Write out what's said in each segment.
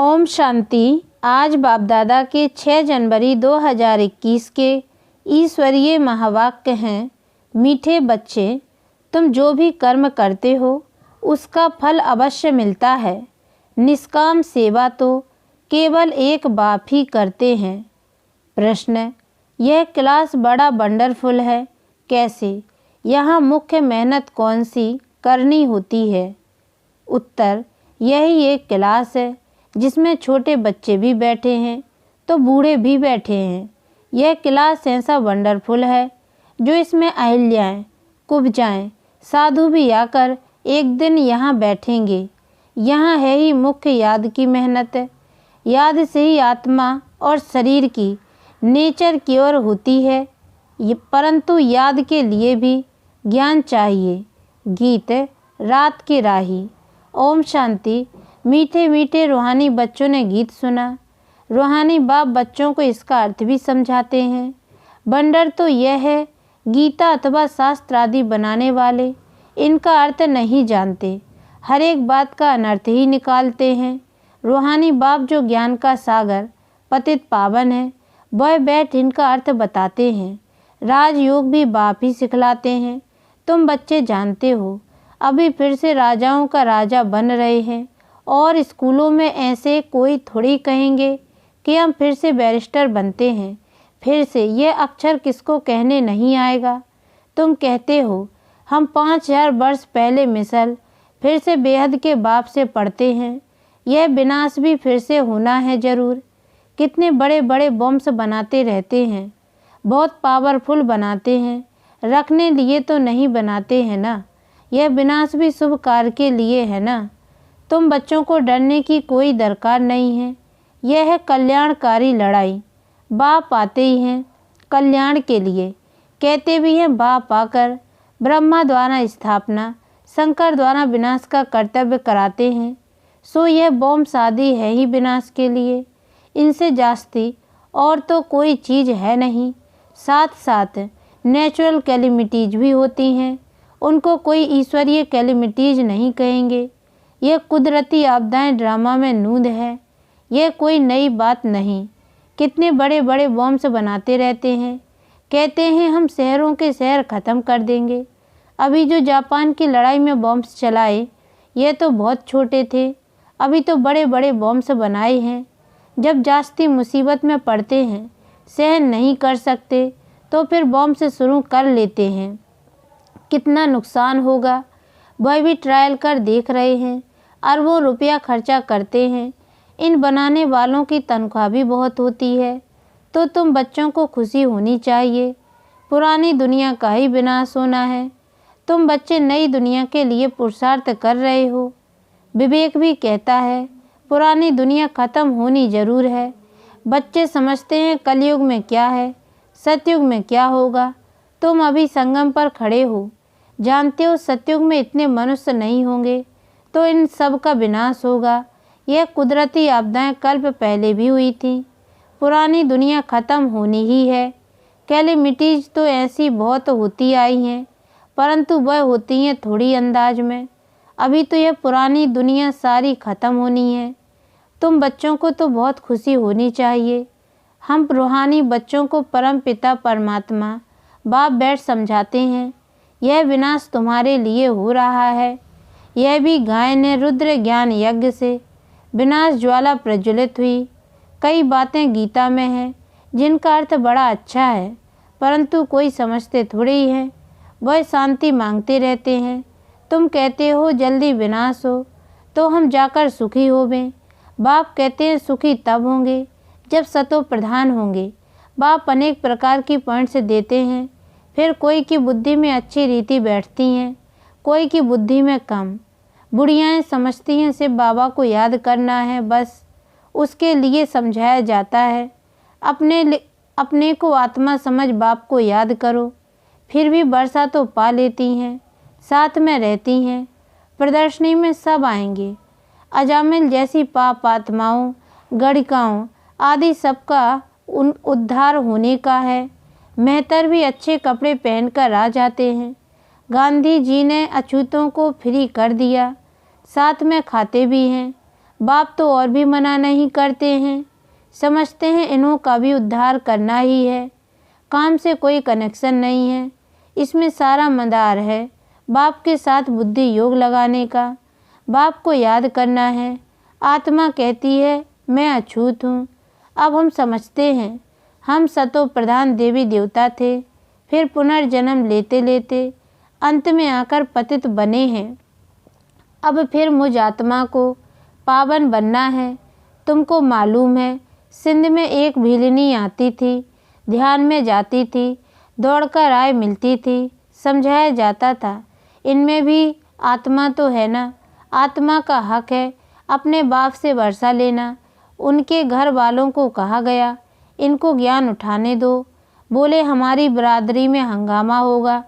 ओम शांति। आज बाप दादा के 6 जनवरी 2021 के ईश्वरीय महावाक्य हैं। मीठे बच्चे, तुम जो भी कर्म करते हो उसका फल अवश्य मिलता है। निष्काम सेवा तो केवल एक बाप ही करते हैं। प्रश्न, यह क्लास बड़ा वंडरफुल है, कैसे? यहाँ मुख्य मेहनत कौन सी करनी होती है? उत्तर, यही एक क्लास है जिसमें छोटे बच्चे भी बैठे हैं तो बूढ़े भी बैठे हैं। यह क्लास ऐसा वंडरफुल है जो इसमें अहिल्याएँ, कुब्जाएँ, साधु भी आकर एक दिन यहाँ बैठेंगे। यहाँ है ही मुख्य याद की मेहनत है। याद से ही आत्मा और शरीर की नेचर क्योर होती है, परंतु याद के लिए भी ज्ञान चाहिए। गीत रात की राही। ओम शांति। मीठे मीठे रूहानी बच्चों ने गीत सुना। रूहानी बाप बच्चों को इसका अर्थ भी समझाते हैं। बंडर तो यह है, गीता अथवा शास्त्र आदि बनाने वाले इनका अर्थ नहीं जानते, हर एक बात का अनर्थ ही निकालते हैं। रूहानी बाप जो ज्ञान का सागर पतित पावन है, वह बैठ इनका अर्थ बताते हैं। राजयोग भी बाप ही सिखलाते हैं। तुम बच्चे जानते हो, अभी फिर से राजाओं का राजा बन रहे हैं और स्कूलों में ऐसे कोई थोड़ी कहेंगे कि हम फिर से बैरिस्टर बनते हैं। फिर से ये अक्षर किसको कहने नहीं आएगा। तुम कहते हो हम 5000 वर्ष पहले मिसल फिर से बेहद के बाप से पढ़ते हैं। यह विनाश भी फिर से होना है ज़रूर। कितने बड़े बड़े बॉम्ब्स बनाते रहते हैं, बहुत पावरफुल बनाते हैं, रखने लिए तो नहीं बनाते हैं ना। यह विनाश भी शुभ कार्य के लिए है ना। तुम बच्चों को डरने की कोई दरकार नहीं है। यह है कल्याणकारी लड़ाई। बाप आते ही हैं कल्याण के लिए, कहते भी हैं बाप आकर ब्रह्मा द्वारा स्थापना, शंकर द्वारा विनाश का कर्तव्य कराते हैं। सो यह बॉम्ब शादी है ही विनाश के लिए, इनसे जास्ती और तो कोई चीज़ है नहीं। साथ साथ नेचुरल कैलिमिटीज भी होती हैं, उनको कोई ईश्वरीय कैलिमिटीज नहीं कहेंगे। यह कुदरती आपदाएं ड्रामा में नूंद है, यह कोई नई बात नहीं। कितने बड़े बड़े बॉम्ब्स बनाते रहते हैं, कहते हैं हम शहरों के शहर ख़त्म कर देंगे। अभी जो जापान की लड़ाई में बॉम्ब्स चलाए, ये तो बहुत छोटे थे, अभी तो बड़े बड़े बॉम्ब्स बनाए हैं। जब जास्ती मुसीबत में पड़ते हैं, सहन नहीं कर सकते, तो फिर बॉम्ब से शुरू कर लेते हैं। कितना नुकसान होगा वह भी ट्रायल कर देख रहे हैं। अरबों रुपया खर्चा करते हैं। इन बनाने वालों की तनख्वाह भी बहुत होती है। तो तुम बच्चों को खुशी होनी चाहिए। पुरानी दुनिया का ही विनाश होना है। तुम बच्चे नई दुनिया के लिए पुरुषार्थ कर रहे हो। विवेक भी कहता है पुरानी दुनिया ख़त्म होनी ज़रूर है। बच्चे समझते हैं कलयुग में क्या है, सतयुग में क्या होगा। तुम अभी संगम पर खड़े हो, जानते हो सतयुग में इतने मनुष्य नहीं होंगे तो इन सब का विनाश होगा। यह कुदरती आपदाएं कल्प पहले भी हुई थी। पुरानी दुनिया ख़त्म होनी ही है। कैलेमिटीज तो ऐसी बहुत होती आई हैं, परंतु वह होती हैं थोड़ी अंदाज में। अभी तो यह पुरानी दुनिया सारी ख़त्म होनी है। तुम बच्चों को तो बहुत खुशी होनी चाहिए। हम रूहानी बच्चों को परम पिता परमात्मा बाप बैठ समझाते हैं, यह विनाश तुम्हारे लिए हो रहा है। यह भी गाय ने रुद्र ज्ञान यज्ञ से विनाश ज्वाला प्रज्वलित हुई। कई बातें गीता में हैं जिनका अर्थ बड़ा अच्छा है, परंतु कोई समझते थोड़े ही हैं। वह शांति मांगते रहते हैं। तुम कहते हो जल्दी विनाश हो तो हम जाकर सुखी होवें। बाप कहते हैं सुखी तब होंगे जब सतो प्रधान होंगे। बाप अनेक प्रकार की पॉइंट्स देते हैं। फिर कोई की बुद्धि में अच्छी रीति बैठती हैं, कोई की बुद्धि में कम। बुढ़ियाएँ समझती हैं सिर्फ बाबा को याद करना है, बस उसके लिए समझाया जाता है। अपने को आत्मा समझ बाप को याद करो। फिर भी वर्षा तो पा लेती हैं, साथ में रहती हैं। प्रदर्शनी में सब आएंगे। अजामिल जैसी पाप आत्माओं, गणिकाओं आदि सबका उद्धार होने का है। मेहतर भी अच्छे कपड़े पहनकर आ जाते हैं। गांधी जी ने अछूतों को फ्री कर दिया, साथ में खाते भी हैं। बाप तो और भी मना नहीं करते हैं, समझते हैं इन्हों का भी उद्धार करना ही है। काम से कोई कनेक्शन नहीं है, इसमें सारा मदार है बाप के साथ बुद्धि योग लगाने का। बाप को याद करना है। आत्मा कहती है मैं अछूत हूँ। अब हम समझते हैं हम सतो प्रधान देवी देवता थे, फिर पुनर्जन्म लेते लेते अंत में आकर पतित बने हैं। अब फिर मुझ आत्मा को पावन बनना है। तुमको मालूम है सिंध में एक भीलनी आती थी, ध्यान में जाती थी, दौड़कर राय मिलती थी, समझाया जाता था इनमें भी आत्मा तो है ना। आत्मा का हक है अपने बाप से वर्षा लेना। उनके घर वालों को कहा गया इनको ज्ञान उठाने दो। बोले हमारी बरादरी में हंगामा होगा।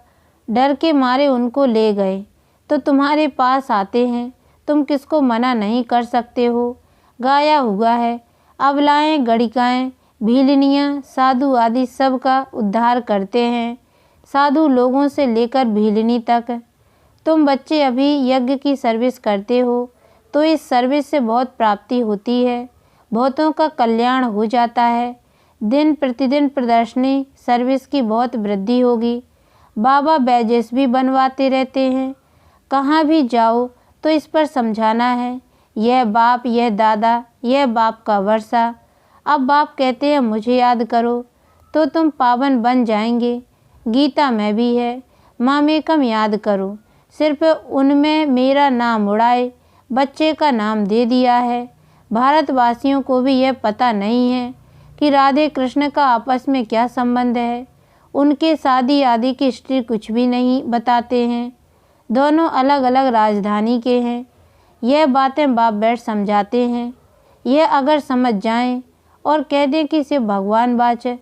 डर के मारे उनको ले गए तो तुम्हारे पास आते हैं, तुम किसको मना नहीं कर सकते हो। गाया हुआ है अबलाएं, गणिकाएं, भीलनियाँ, साधु आदि सब का उद्धार करते हैं, साधु लोगों से लेकर भीलनी तक। तुम बच्चे अभी यज्ञ की सर्विस करते हो तो इस सर्विस से बहुत प्राप्ति होती है, बहुतों का कल्याण हो जाता है। दिन प्रतिदिन प्रदर्शनी सर्विस की बहुत वृद्धि होगी। बाबा बैजेस भी बनवाते रहते हैं। कहाँ भी जाओ तो इस पर समझाना है, यह बाप, यह दादा, यह बाप का वर्षा। अब बाप कहते हैं मुझे याद करो तो तुम पावन बन जाएंगे। गीता में भी है मामेकम याद करो, सिर्फ उनमें मेरा नाम उड़ाए। बच्चे का नाम दे दिया है। भारतवासियों को भी यह पता नहीं है कि राधे कृष्ण का आपस में क्या संबंध है। उनके शादी आदि की हिस्ट्री कुछ भी नहीं बताते हैं। दोनों अलग अलग राजधानी के हैं। यह बातें बाप बैठ समझाते हैं। यह अगर समझ जाएं और कह दें कि सिर्फ भगवान बाचे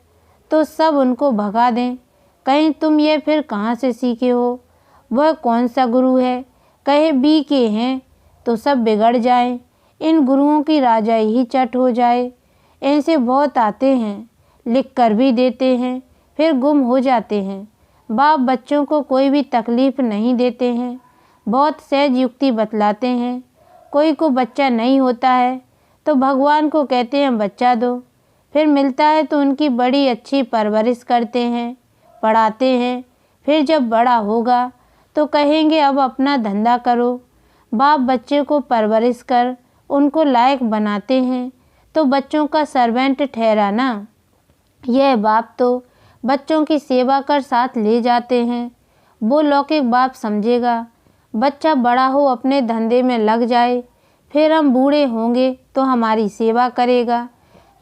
तो सब उनको भगा दें। कहीं तुम ये फिर कहाँ से सीखे हो, वह कौन सा गुरु है। कहे बी के हैं तो सब बिगड़ जाए। इन गुरुओं की राजाई ही चट हो जाए। ऐसे बहुत आते हैं, लिख कर भी देते हैं, फिर गुम हो जाते हैं। बाप बच्चों को कोई भी तकलीफ़ नहीं देते हैं, बहुत सहज युक्ति बतलाते हैं। कोई को बच्चा नहीं होता है तो भगवान को कहते हैं बच्चा दो, फिर मिलता है तो उनकी बड़ी अच्छी परवरिश करते हैं, पढ़ाते हैं। फिर जब बड़ा होगा तो कहेंगे अब अपना धंधा करो। बाप बच्चे को परवरिश कर उनको लायक बनाते हैं तो बच्चों का सर्वेंट ठहरा ना। यह बाप तो बच्चों की सेवा कर साथ ले जाते हैं। वो लौकिक बाप समझेगा बच्चा बड़ा हो अपने धंधे में लग जाए, फिर हम बूढ़े होंगे तो हमारी सेवा करेगा।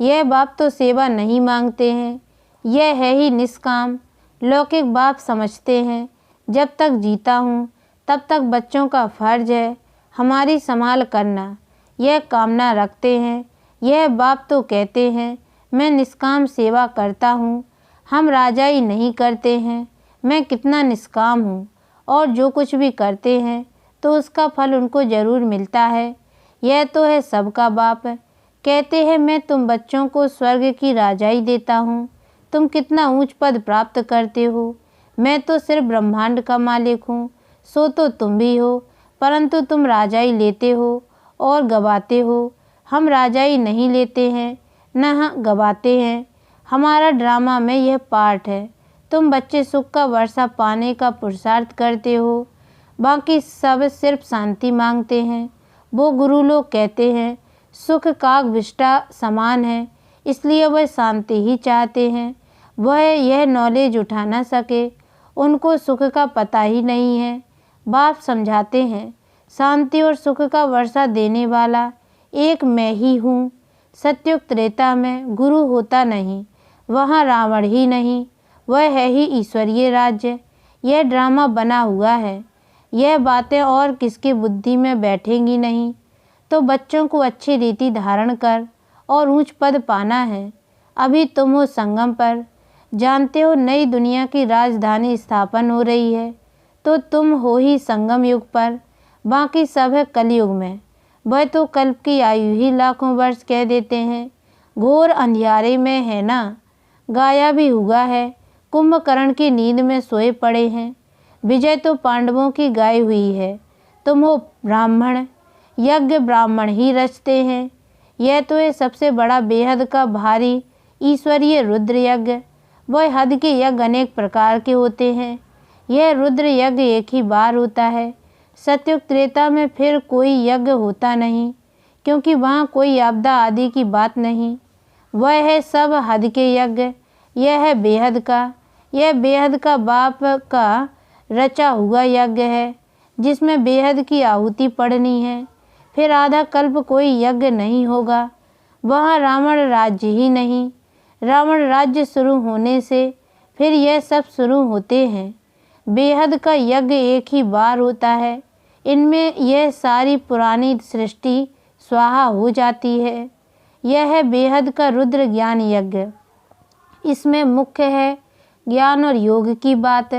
यह बाप तो सेवा नहीं मांगते हैं, यह है ही निष्काम। लौकिक बाप समझते हैं जब तक जीता हूँ तब तक बच्चों का फर्ज है हमारी संभाल करना, यह कामना रखते हैं। यह बाप तो कहते हैं मैं निष्काम सेवा करता हूँ, हम राजाई नहीं करते हैं। मैं कितना निष्काम हूँ और जो कुछ भी करते हैं तो उसका फल उनको ज़रूर मिलता है। यह तो है सबका बाप। कहते हैं मैं तुम बच्चों को स्वर्ग की राजाई देता हूँ, तुम कितना ऊंच पद प्राप्त करते हो। मैं तो सिर्फ ब्रह्मांड का मालिक हूँ, सो तो तुम भी हो, परंतु तुम राजाई लेते हो और गवाते हो। हम राजाई नहीं लेते हैं न गवाते हैं। हमारा ड्रामा में यह पार्ट है। तुम बच्चे सुख का वर्षा पाने का पुरुषार्थ करते हो, बाकी सब सिर्फ शांति मांगते हैं। वो गुरु लोग कहते हैं सुख काग विष्टा समान है, इसलिए वह शांति ही चाहते हैं। वह यह नॉलेज उठा ना सके, उनको सुख का पता ही नहीं है। बाप समझाते हैं शांति और सुख का वर्षा देने वाला एक मैं ही हूँ। सत्युग त्रेता में गुरु होता नहीं, वहाँ रावण ही नहीं, वह है ही ईश्वरीय राज्य। यह ड्रामा बना हुआ है। यह बातें और किसकी बुद्धि में बैठेंगी नहीं। तो बच्चों को अच्छी रीति धारण कर और ऊंच पद पाना है। अभी तुम हो संगम पर, जानते हो नई दुनिया की राजधानी स्थापन हो रही है, तो तुम हो ही संगम युग पर, बाकी सब है कलयुग में। वह तो कल्प की आयु ही लाखों वर्ष कह देते हैं, घोर अंधियारे में है ना। गाया भी हुआ है कुंभकर्ण की नींद में सोए पड़े हैं। विजय तो पांडवों की गाय हुई है, तुम हो ब्राह्मण। यज्ञ ब्राह्मण ही रचते हैं। यह तो है सबसे बड़ा बेहद का भारी ईश्वरीय रुद्र यज्ञ। वह हद के यज्ञ अनेक प्रकार के होते हैं। यह रुद्र यज्ञ एक ही बार होता है। सत्युग त्रेता में फिर कोई यज्ञ होता नहीं, क्योंकि वहाँ कोई आपदा आदि की बात नहीं। वह है सब हद के यज्ञ। यह है बेहद का। यह बेहद का बाप का रचा हुआ यज्ञ है, जिसमें बेहद की आहुति पड़नी है। फिर आधा कल्प कोई यज्ञ नहीं होगा। वहाँ रावण राज्य ही नहीं। रावण राज्य शुरू होने से फिर यह सब शुरू होते हैं। बेहद का यज्ञ एक ही बार होता है। इनमें यह सारी पुरानी सृष्टि स्वाहा हो जाती है। यह है बेहद का रुद्र ज्ञान यज्ञ। इसमें मुख्य है ज्ञान और योग की बात।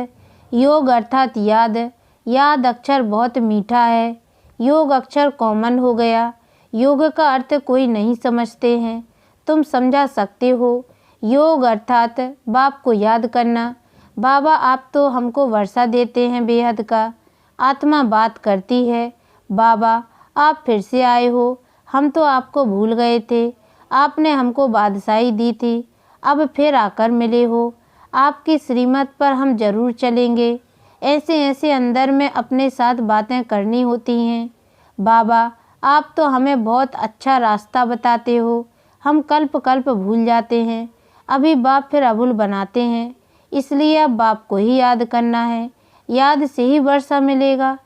योग अर्थात याद। याद अक्षर बहुत मीठा है। योग अक्षर कॉमन हो गया। योग का अर्थ कोई नहीं समझते हैं, तुम समझा सकते हो। योग अर्थात बाप को याद करना। बाबा आप तो हमको वर्षा देते हैं बेहद का। आत्मा बात करती है, बाबा आप फिर से आए हो, हम तो आपको भूल गए थे। आपने हमको बादशाही दी थी, अब फिर आकर मिले हो। आपकी श्रीमत पर हम जरूर चलेंगे। ऐसे ऐसे अंदर में अपने साथ बातें करनी होती हैं। बाबा आप तो हमें बहुत अच्छा रास्ता बताते हो। हम कल्प कल्प भूल जाते हैं, अभी बाप फिर अभूल बनाते हैं। इसलिए अब बाप को ही याद करना है। याद से ही वर्षा मिलेगा।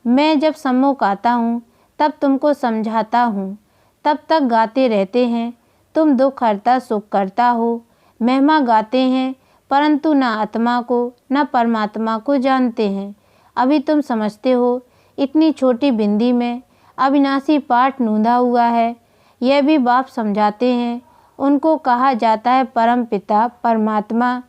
मैं जब सम्मुख आता हूँ तब तुमको समझाता हूँ, तब तक गाते रहते हैं। तुम दुख हरता सुख करता हो। महिमा गाते हैं, परंतु न आत्मा को न परमात्मा को जानते हैं। अभी तुम समझते हो, इतनी छोटी बिंदी में अविनाशी पाठ नूंदा हुआ है। यह भी बाप समझाते हैं। उनको कहा जाता है परम पिता परमात्मा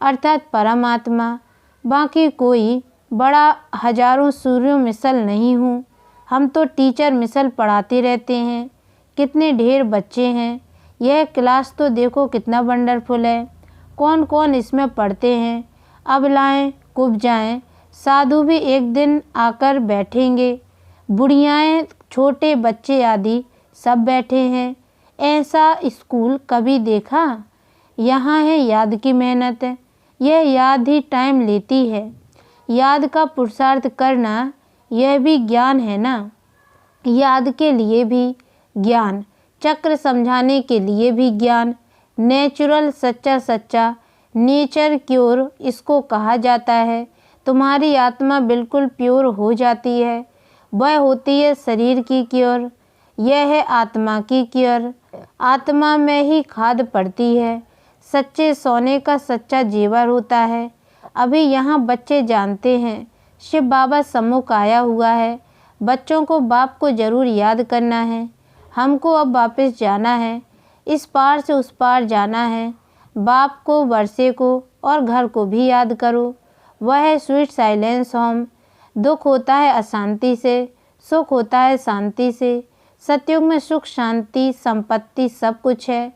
अर्थात परमात्मा। बाकी कोई बड़ा हजारों सूर्यों मिसल नहीं हूँ। हम तो टीचर मिसल पढ़ाते रहते हैं। कितने ढेर बच्चे हैं। यह क्लास तो देखो कितना वंडरफुल है। कौन कौन इसमें पढ़ते हैं। अबलाएं कुब्जाएं साधु भी एक दिन आकर बैठेंगे। बुढ़ियाएं छोटे बच्चे आदि सब बैठे हैं। ऐसा स्कूल कभी देखा? यहाँ है याद की मेहनत। यह याद ही टाइम लेती है। याद का पुरुषार्थ करना यह भी ज्ञान है ना। याद के लिए भी ज्ञान, चक्र समझाने के लिए भी ज्ञान। नेचुरल सच्चा सच्चा नेचर क्योर इसको कहा जाता है। तुम्हारी आत्मा बिल्कुल प्योर हो जाती है। वह होती है शरीर की क्योर। यह है आत्मा की क्योर। आत्मा में ही खाद पड़ती है। सच्चे सोने का सच्चा जेवर होता है। अभी यहाँ बच्चे जानते हैं शिव बाबा सम्मुख आया हुआ है। बच्चों को बाप को जरूर याद करना है। हमको अब वापस जाना है। इस पार से उस पार जाना है। बाप को, वर्षे को और घर को भी याद करो। वह है स्वीट साइलेंस होम। दुख होता है अशांति से, सुख होता है शांति से। सतयुग में सुख शांति संपत्ति सब कुछ है।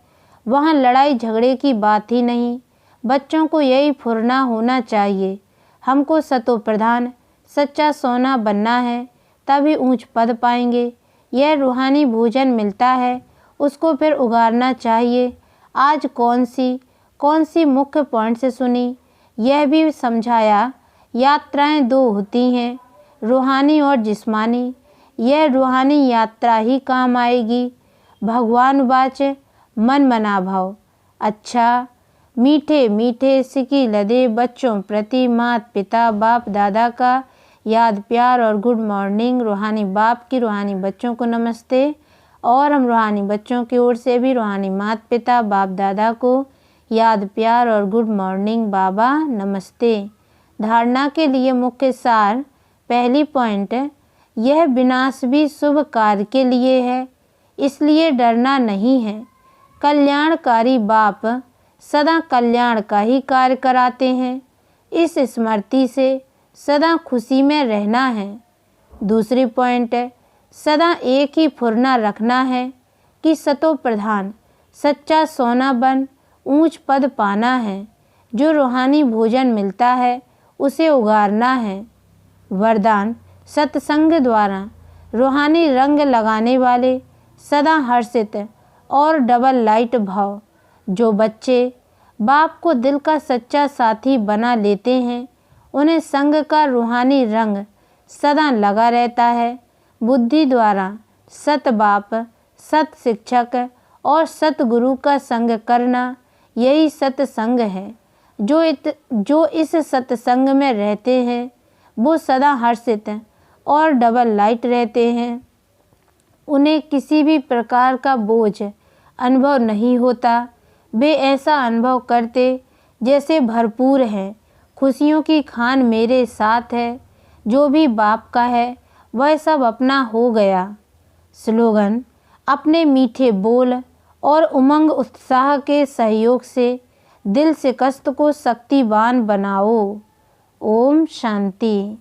वहाँ लड़ाई झगड़े की बात ही नहीं। बच्चों को यही फुरना होना चाहिए। हमको सतो प्रधान सच्चा सोना बनना है, तभी ऊंच पद पाएंगे। यह रूहानी भोजन मिलता है, उसको फिर उगारना चाहिए। आज कौन सी मुख्य पॉइंट से सुनी, यह भी समझाया। यात्राएं दो होती हैं, रूहानी और जिस्मानी। यह रूहानी यात्रा ही काम आएगी। भगवान वाच मन मना भाव। अच्छा, मीठे मीठे सिकी लदे बच्चों प्रति माता पिता बाप दादा का याद प्यार और गुड मॉर्निंग। रूहानी बाप की रूहानी बच्चों को नमस्ते। और हम रूहानी बच्चों की ओर से भी रूहानी माता पिता बाप दादा को याद प्यार और गुड मॉर्निंग बाबा नमस्ते। धारणा के लिए मुख्य सार। पहली पॉइंट, यह विनाश भी शुभ कार्य के लिए है, इसलिए डरना नहीं है। कल्याणकारी बाप सदा कल्याण का ही कार्य कराते हैं। इस स्मृति से सदा खुशी में रहना है। दूसरी पॉइंट है, सदा एक ही फुरना रखना है कि सतो प्रधान सच्चा सोना बन ऊंच पद पाना है। जो रूहानी भोजन मिलता है उसे उगारना है। वरदान, सत्संग द्वारा रूहानी रंग लगाने वाले, सदा हर्षित और डबल लाइट भाव। जो बच्चे बाप को दिल का सच्चा साथी बना लेते हैं, उन्हें संग का रूहानी रंग सदा लगा रहता है। बुद्धि द्वारा सत बाप, सत शिक्षक और सतगुरु का संग करना, यही सत्संग है। जो इस सत्संग में रहते हैं, वो सदा हर्षित और डबल लाइट रहते हैं। उन्हें किसी भी प्रकार का बोझ अनुभव नहीं होता। वे ऐसा अनुभव करते जैसे भरपूर है। खुशियों की खान मेरे साथ है। जो भी बाप का है, वह सब अपना हो गया। स्लोगन: अपने मीठे बोल और उमंग उत्साह के सहयोग से दिल शिकस्त को शक्तिवान बनाओ। ओम शांति।